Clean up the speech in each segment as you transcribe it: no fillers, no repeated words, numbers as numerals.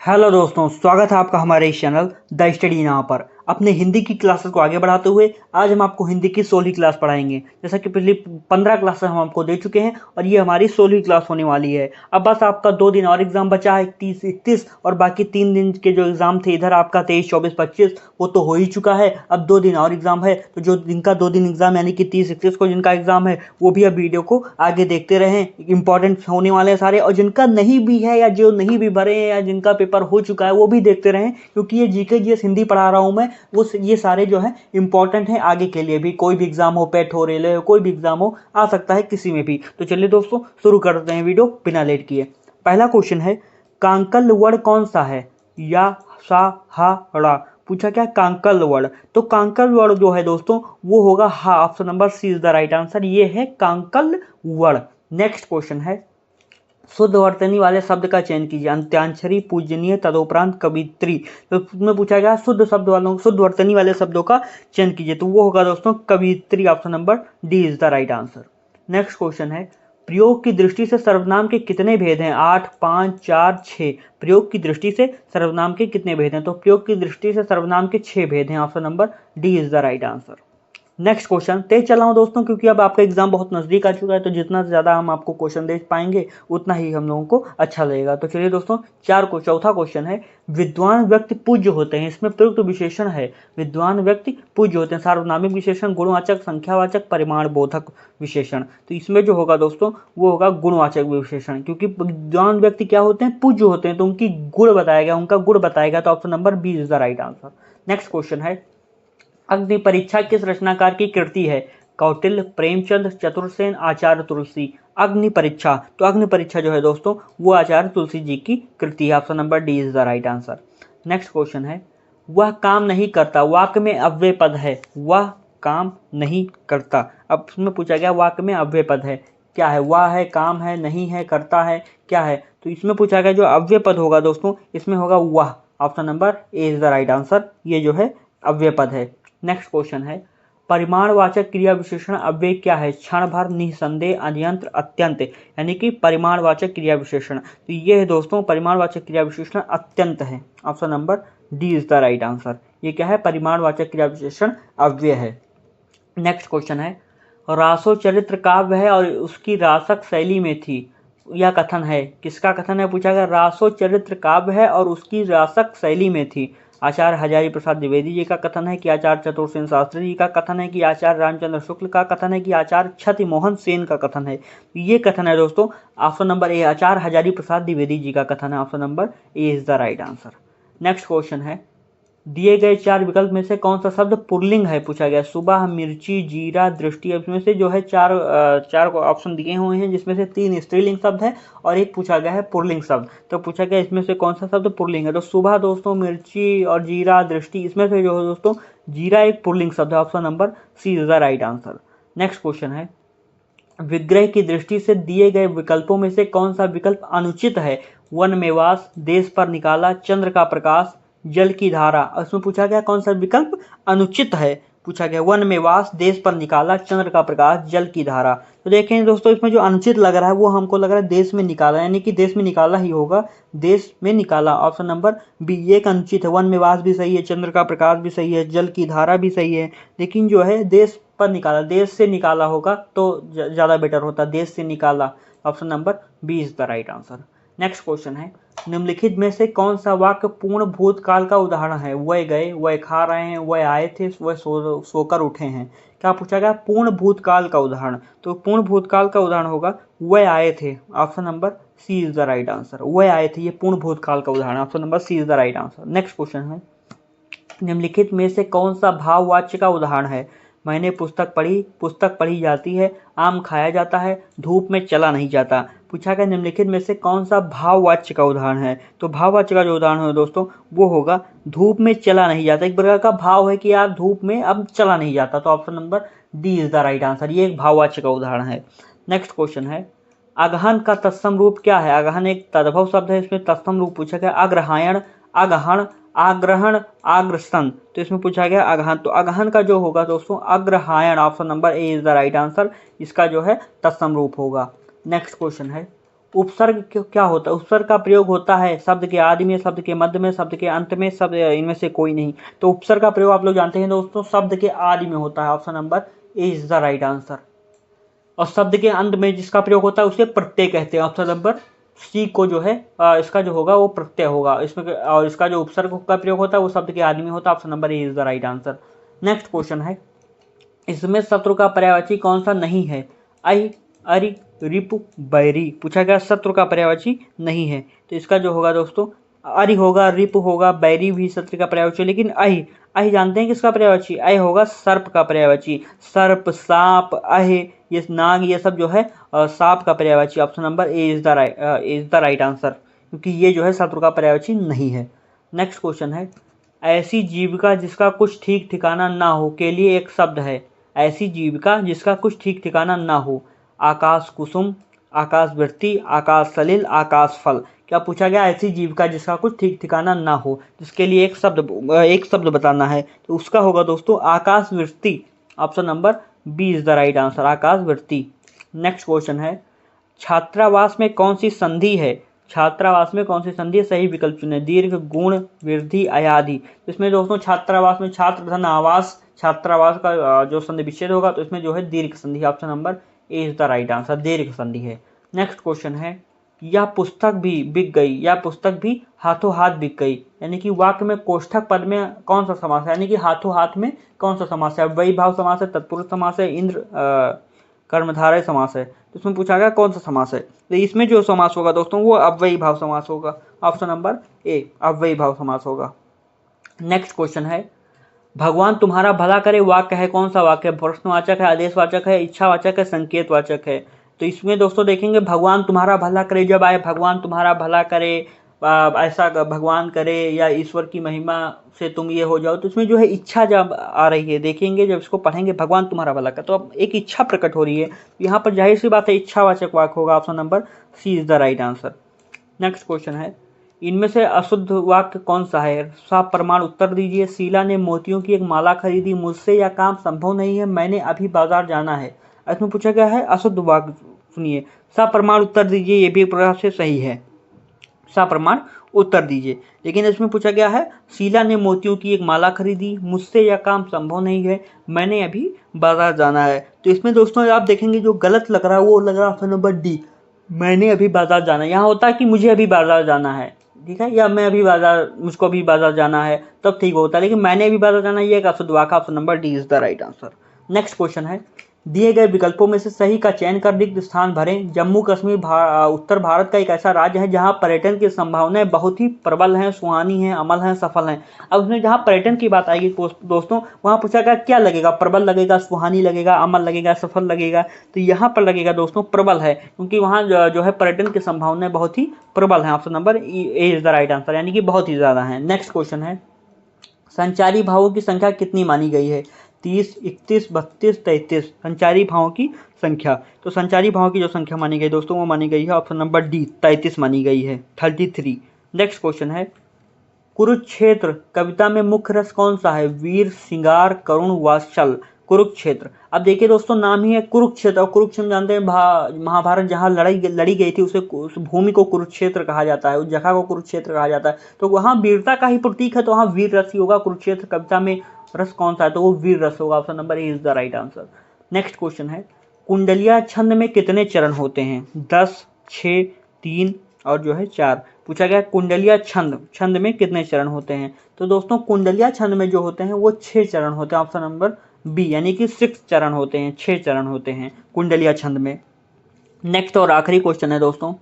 Hello दोस्तों, स्वागत है आपका हमारे इस चैनल द स्टडी यहाँ पर। अपने हिंदी की क्लासेस को आगे बढ़ाते हुए आज हम आपको हिंदी की 16वीं क्लास पढ़ाएंगे। जैसा कि पिछली 15 क्लासेस हम आपको दे चुके हैं और ये हमारी 16वीं क्लास होने वाली है। अब बस आपका 2 दिन और एग्जाम बचा है, 30, 31 और बाकी 3 दिन के जो एग्जाम थे इधर आपका 23, 24, 25 वो तो हो ही चुका है। अब 2 दिन और एग्जाम है, तो जो जिनका 2 दिन एग्जाम यानी कि 30, 31 को जिनका एग्जाम है वो भी अब वीडियो को आगे देखते रहें। इंपॉर्टेंट होने वाले हैं सारे, और जिनका नहीं भी है या जो नहीं भी भरे हैं या जिनका पेपर हो चुका है वो भी देखते रहें, क्योंकि ये जीके जीएस हिंदी पढ़ा रहा हूँ मैं, वो ये सारे जो है इंपॉर्टेंट हैं आगे के लिए भी। कोई भी एग्जाम हो, पेट हो, रेलवे हो, कोई भी एग्जाम हो, आ सकता है किसी में भी। तो चलिए दोस्तों शुरू करते हैं वीडियो बिना लेट किए। पहला क्वेश्चन है, कांकल वर्ड कौन सा है? या, सा, हा, ड़ा। पूछा क्या? कांकल वर्ड। तो कांकल वर्ड जो है दोस्तों वो होगा हा। Option number C is the right answer. ये है कांकल वर्ड। नेक्स्ट क्वेश्चन है, शुद्ध वर्तनी वाले शब्द का चयन कीजिए। अंत्याक्षरी, पूजनीय, तदुपरांत कवित्री। तो उसमें पूछा गया शुद्ध वर्तनी वाले शब्दों का चयन कीजिए, तो वो होगा दोस्तों कवित्री। Option number D is the right answer. Next question है, प्रयोग की दृष्टि से सर्वनाम के कितने भेद हैं? 8, 5, 4, 6। प्रयोग की दृष्टि से सर्वनाम के कितने भेद हैं? तो प्रयोग की दृष्टि से सर्वनाम के 6 भेद हैं। Option number D is the right answer. Next question, तेज चला हूं दोस्तों क्योंकि अब आपका एग्जाम बहुत नजदीक आ चुका है, तो जितना ज्यादा हम आपको क्वेश्चन दे पाएंगे उतना ही हम लोगों को अच्छा लगेगा। तो चलिए दोस्तों चौथा क्वेश्चन है, विद्वान व्यक्ति पूज्य होते हैं, इसमें प्रयुक्त विशेषण है। विद्वान व्यक्ति पूज्य होते हैं, सार्वनामिक विशेषण, गुणवाचक, संख्यावाचक, परिमाण बोधक विशेषण। तो इसमें जो होगा दोस्तों वो होगा गुणवाचक विशेषण, क्योंकि विद्वान व्यक्ति क्या होते हैं? पूज्य होते हैं, तो उनकी गुण बताएगा, उनका गुण बताएगा। तो option number B is the right answer. Next question है, अग्नि परीक्षा किस रचनाकार की कृति है? कौटिल्य, प्रेमचंद, चतुर्सेन, आचार्य तुलसी। अग्नि परीक्षा, तो अग्नि परीक्षा जो है दोस्तों वो आचार्य तुलसी जी की कृति है। Option number D is the right answer. Next question है, वह काम नहीं करता, वाक्य में अव्यय पद है। वह काम नहीं करता, अब उसमें पूछा गया वाक्य में अव्यय पद है, क्या है? वह है, काम है, नहीं है, करता है, क्या है? तो इसमें पूछा गया जो अव्यय पद होगा दोस्तों इसमें होगा वह। Option number A is the right answer. ये जो है अव्यय पद है। नेक्स्ट क्वेश्चन है, परिमाणवाचक क्रिया विशेषण अव्यय क्या है? क्षण भर, निसंदेह, अनियंत्र, अत्यंत। यानी कि परिमाणवाचक क्रिया विशेषण, तो ये है दोस्तों परिमाणवाचक क्रिया विशेषण अत्यंत है। Option number D is the right answer. ये क्या है? परिमाणवाचक क्रिया विशेषण अव्यय है। नेक्स्ट क्वेश्चन है, रासो चरित्र काव्य है और उसकी रासक शैली में थी, यह कथन है, किसका कथन है? पूछा गया रासो चरित्र काव्य है और उसकी रासक शैली में थी। आचार्य हजारी प्रसाद द्विवेदी जी का कथन है कि आचार्य चतुर्सेन शास्त्री जी का कथन है कि आचार्य रामचंद्र शुक्ल का कथन है कि आचार्य क्षति मोहन सेन का कथन है? ये कथन है दोस्तों ऑप्शन नंबर ए, आचार्य हजारी प्रसाद द्विवेदी जी का कथन है। Option number A is the right answer. Next question है, दिए गए 4 विकल्प में से कौन सा शब्द पुल्लिंग है? पूछा गया सुबह, मिर्ची, जीरा, दृष्टि। इसमें से जो है चार को ऑप्शन दिए हुए हैं, जिसमें से 3 स्त्रीलिंग शब्द है और एक पूछा गया है पुल्लिंग शब्द। तो पूछा गया इसमें से कौन सा शब्द पुल्लिंग है? तो सुबह दोस्तों, मिर्ची और जीरा, दृष्टि, इसमें से जो है दोस्तों जीरा एक पुल्लिंग शब्द है। Option number C is the right answer. Next question है, विग्रह की दृष्टि से दिए गए विकल्पों में से कौन सा विकल्प अनुचित है? वन में वास, देश पर निकाला, चंद्र का प्रकाश, जल की धारा। उसमें पूछा गया कौन सा विकल्प अनुचित है? पूछा गया वन में वास, देश पर निकाला, चंद्र का प्रकाश, जल की धारा। तो देखें दोस्तों इसमें जो अनुचित लग रहा है वो हमको लग रहा है देश में निकाला, यानी कि देश में निकाला ही होगा। देश में निकाला, ऑप्शन नंबर बी ये अनुचित है। वन में वास भी सही है, चंद्र का प्रकाश भी सही है, जल की धारा भी सही है, लेकिन जो है देश पर निकाला, देश से निकाला होगा तो ज़्यादा बेटर होता। देश से निकाला, option number B is the right answer. Next question है, निम्नलिखित में से कौन सा वाक्य पूर्ण भूतकाल का उदाहरण है? वह गए, वह खा रहे हैं, वह आए थे, वह सोकर उठे हैं। क्या पूछा गया? पूर्ण भूतकाल का उदाहरण। तो पूर्ण भूतकाल का उदाहरण होगा वह आए थे। Option number C is the right answer. वह आए थे, ये पूर्ण भूतकाल का उदाहरण। Option number C is the right answer. Next question है, निम्नलिखित में से कौन सा भाववाच्य का उदाहरण है? मैंने पुस्तक पढ़ी, पुस्तक पढ़ी जाती है, आम खाया जाता है, धूप में चला नहीं जाता। पूछा गया निम्नलिखित में से कौन सा भाववाच्य का उदाहरण है? तो भाववाच्य का जो उदाहरण है दोस्तों वो होगा धूप में चला नहीं जाता। एक प्रकार का भाव है कि यार धूप में अब चला नहीं जाता, तो option number D is the right answer. ये एक भाववाच्य का उदाहरण है। नेक्स्ट क्वेश्चन है, अगहन का तत्सम रूप क्या है? अगहन एक तद्भव शब्द है, इसमें तत्सम रूप पूछा गया अग्रहायण, अगहन, आग्रहण, आग्रसन। तो इसमें पूछा गया अगहन, तो अगहन का जो होगा दोस्तों अग्रहायण। Option number A is the right answer. इसका जो है तत्सम रूप होगा। नेक्स्ट क्वेश्चन है, उपसर्ग क्या होता है? उपसर्ग का प्रयोग होता है शब्द के आदि में, शब्द के मध्य में, शब्द के अंत में, शब्द इनमें से कोई नहीं। तो उपसर्ग का प्रयोग आप लोग जानते हैं दोस्तों शब्द के आदि में होता है। Option number A is the right answer. और शब्द के अंत में जिसका प्रयोग होता है उसे प्रत्यय कहते हैं। ऑप्शन नंबर सी को जो है इसका जो होगा वो प्रत्यय होगा इसमें। और इसका जो उपसर्ग का प्रयोग होता है वो शब्द के आदि में होता है। Option number A is the right answer. Next question है, इसमें शत्रु का पर्यायवाची कौन सा नहीं है? आई, अरि, रिपु, बैरी। पूछा गया शत्रु का पर्यायवाची नहीं है, तो इसका जो होगा दोस्तों अरि होगा, रिपु होगा, बैरी भी शत्रु का पर्यायवाची। लेकिन अहि, अहि जानते हैं किसका पर्यायवाची? अहि होगा सर्प का पर्यायवाची। सर्प, सांप, अहि, ये नाग, ये सब जो है सांप का पर्यायवाची। Option number A is the right answer, क्योंकि ये जो है शत्रु का पर्यायवाची नहीं है। नेक्स्ट क्वेश्चन है, ऐसी जीविका जिसका कुछ ठीक ठिकाना ना हो के लिए एक शब्द है। ऐसी जीविका जिसका कुछ ठीक ठिकाना ना हो। आकाश कुसुम, आकाश वृत्ति, आकाश सलिल, आकाश फल। क्या पूछा गया? ऐसी जीविका जिसका कुछ ठीक ठिकाना ना हो, जिसके लिए एक शब्द बताना है, तो उसका होगा दोस्तों आकाश वृत्ति। Option number B is the right answer, आकाश वृत्ति। नेक्स्ट क्वेश्चन है, छात्रावास में कौन सी संधि है? छात्रावास में कौन सी संधि है? सही विकल्प चुने। दीर्घ, गुण, वृद्धि, अयाधि। इसमें दोस्तों छात्रावास में छात्र धन आवास, छात्रावास का जो संधि विच्छेद होगा तो इसमें जो है दीर्घ संधि। Option number A is the right answer, दीर्घ संधि है। नेक्स्ट क्वेश्चन है, यह पुस्तक भी बिक गई, यह पुस्तक भी हाथों हाथ बिक गई, यानी कि वाक्य में कोष्ठक पद में कौन सा समास है? यानी कि हाथों हाथ में कौन सा समास है? वही भाव समास है, तत्पुरुष समास है, इंद्र कर्मधारय समास है। तो इसमें पूछा गया कौन सा समास है? तो इसमें जो समास होगा दोस्तों वो अव्ययी भाव समास होगा। ऑप्शन नंबर ए, अव्ययी भाव समास होगा। नेक्स्ट क्वेश्चन है, भगवान तुम्हारा भला करे वाक्य है कौन सा वाक्य? प्रश्नवाचक है, आदेशवाचक है, इच्छावाचक है, संकेतवाचक है। तो इसमें दोस्तों देखेंगे भगवान तुम्हारा भला करे, जब आए भगवान तुम्हारा भला करे, ऐसा भगवान करे, या ईश्वर की महिमा से तुम ये हो जाओ, तो इसमें जो है इच्छा जब आ रही है, देखेंगे जब इसको पढ़ेंगे भगवान तुम्हारा भला करे, तो अब एक इच्छा प्रकट हो रही है। यहाँ पर जाहिर सी बात है इच्छावाचक वाक्य होगा। Option number C is the right answer. Next question है, इनमें से अशुद्ध वाक्य कौन सा है? साफ प्रमाण उत्तर दीजिए। शीला ने मोतियों की एक माला खरीदी, मुझसे यह काम संभव नहीं है, मैंने अभी बाजार जाना है। इसमें पूछा गया है अशुद्ध वाक्य, सुनिए। साफ प्रमाण उत्तर दीजिए, ये भी एक प्रकार से सही है, साफ प्रमाण उत्तर दीजिए। लेकिन इसमें पूछा गया है शीला ने मोतियों की एक माला खरीदी, मुझसे यह काम संभव नहीं है, मैंने अभी बाजार जाना है। तो इसमें दोस्तों आप देखेंगे जो गलत लग रहा है वो लग रहा है ऑप्शन नंबर डी, मैंने अभी बाजार जाना है। यहाँ होता है कि मुझे अभी बाजार जाना है, ठीक है, या मैं अभी मुझको अभी बाजार जाना है, तब ठीक होता है। लेकिन मैंने अभी बाजार जाना है, ये एक अशुद्ध वाक्य। Option number D is the right answer. Next question है, दिए गए विकल्पों में से सही का चयन कर रिक्त स्थान भरें। जम्मू कश्मीर उत्तर भारत का एक ऐसा राज्य है जहां पर्यटन की संभावनाएं बहुत ही प्रबल हैं, सुहानी हैं, अमल हैं, सफल हैं। अब उसमें जहां पर्यटन की बात आएगी दोस्तों, वहां पूछा गया क्या लगेगा? प्रबल लगेगा, सुहानी लगेगा, अमल लगेगा, सफल लगेगा? तो यहाँ पर लगेगा दोस्तों प्रबल है, क्योंकि वहाँ जो है पर्यटन की संभावनाएं बहुत ही प्रबल हैं। Option number A is the right answer, यानी कि बहुत ही ज्यादा है। नेक्स्ट क्वेश्चन है, संचारी भावों की संख्या कितनी मानी गई है? 30, 31, 32, 33 संचारी भावों की संख्या। तो संचारी भावों की जो संख्या मानी गई दोस्तों वो मानी गई है ऑप्शन नंबर डी, 33 मानी गई है, 33। नेक्स्ट क्वेश्चन है, कुरुक्षेत्र कविता में मुख्य रस कौन सा है? वीर, श्रृंगार, करुण, वात्सल। कुरुक्षेत्र, अब देखिए दोस्तों नाम ही है कुरुक्षेत्र, और कुरुक्षेत्र जानते हैं महाभारत जहाँ लड़ी गई थी उस भूमि को कुरुक्षेत्र कहा जाता है, उस जगह को कुरुक्षेत्र कहा जाता है। तो वहाँ वीरता का ही प्रतीक है, तो वहाँ वीर रस ही होगा। कुरुक्षेत्र कविता में रस कौन सा है? तो वो वीर रस होगा। Option number A is the right answer. Next question है, कुंडलिया छंद में कितने चरण होते हैं? 10, 6, 3 और जो है 4। पूछा गया कुंडलिया छंद में कितने चरण होते हैं? तो दोस्तों कुंडलिया छंद में जो होते हैं वो 6 चरण होते हैं। ऑप्शन नंबर बी, यानी कि 6 चरण होते हैं, 6 चरण होते हैं कुंडलिया छंद में। नेक्स्ट और आखिरी क्वेश्चन है दोस्तों,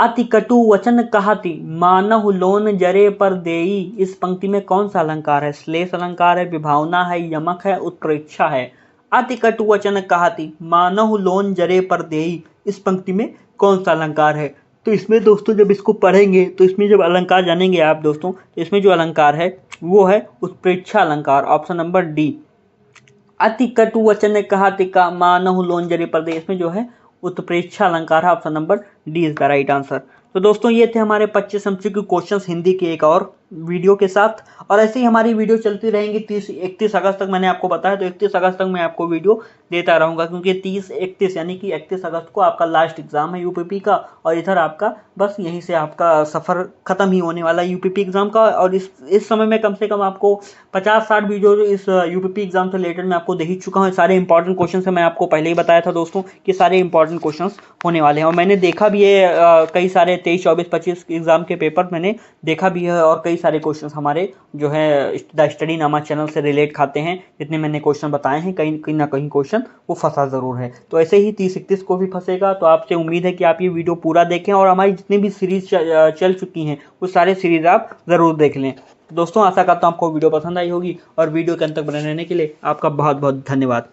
अति कटु वचन कहती मानहु लोन जरे पर देई। इस पंक्ति में कौन सा अलंकार है? श्लेष अलंकार है, विभावना है, यमक है, उत्प्रेक्षा है। अति कटु वचन कहती मानहु लोन जरे पर देई, इस पंक्ति में कौन सा अलंकार है? तो इसमें दोस्तों जब इसको पढ़ेंगे तो इसमें जब अलंकार जानेंगे आप दोस्तों, तो इसमें जो अलंकार है वो है उत्प्रेक्षा अलंकार। ऑप्शन नंबर डी, अति कटु वचन कहती का मानहु लोन जरे पर देई, इसमें जो है उत्प्रेक्षा अलंकार है। Option number D is the right answer. तो दोस्तों ये थे हमारे 25 MCQ क्वेश्चंस हिंदी के एक और वीडियो के साथ। और ऐसे ही हमारी वीडियो चलती रहेंगी 31 अगस्त तक। मैंने आपको बताया, तो 31 अगस्त तक मैं आपको वीडियो देता रहूँगा, क्योंकि 31 यानी कि 31 अगस्त को आपका लास्ट एग्ज़ाम है यूपीपी का, और इधर आपका बस यहीं से आपका सफ़र ख़त्म ही होने वाला है यूपीपी एग्ज़ाम का। और इस समय में कम से कम आपको 50-60 वीडियो इस यूपीपी एग्ज़ाम से रिलेटेड मैं आपको दे ही चुका हूँ। सारे इंपॉर्टेंट क्वेश्चन से मैं आपको पहले ही बताया था दोस्तों कि सारे इंपॉर्टेंट क्वेश्चन होने वाले हैं, और मैंने देखा भी है कई सारे 23, 24, 25 एग्ज़ाम के पेपर मैंने देखा भी है, और कई सारे क्वेश्चंस हमारे जो है द स्टडी नामा चैनल से रिलेट खाते हैं। जितने मैंने क्वेश्चन बताए हैं, कहीं ना कहीं क्वेश्चन वो फंसा ज़रूर है। तो ऐसे ही 30-31 को भी फंसेगा। तो आपसे उम्मीद है कि आप ये वीडियो पूरा देखें, और हमारी जितनी भी सीरीज चल चुकी हैं वो सारे सीरीज आप ज़रूर देख लें। दोस्तों आशा करता हूँ आपको वीडियो पसंद आई होगी, और वीडियो के अंत तक बने रहने के लिए आपका बहुत बहुत धन्यवाद।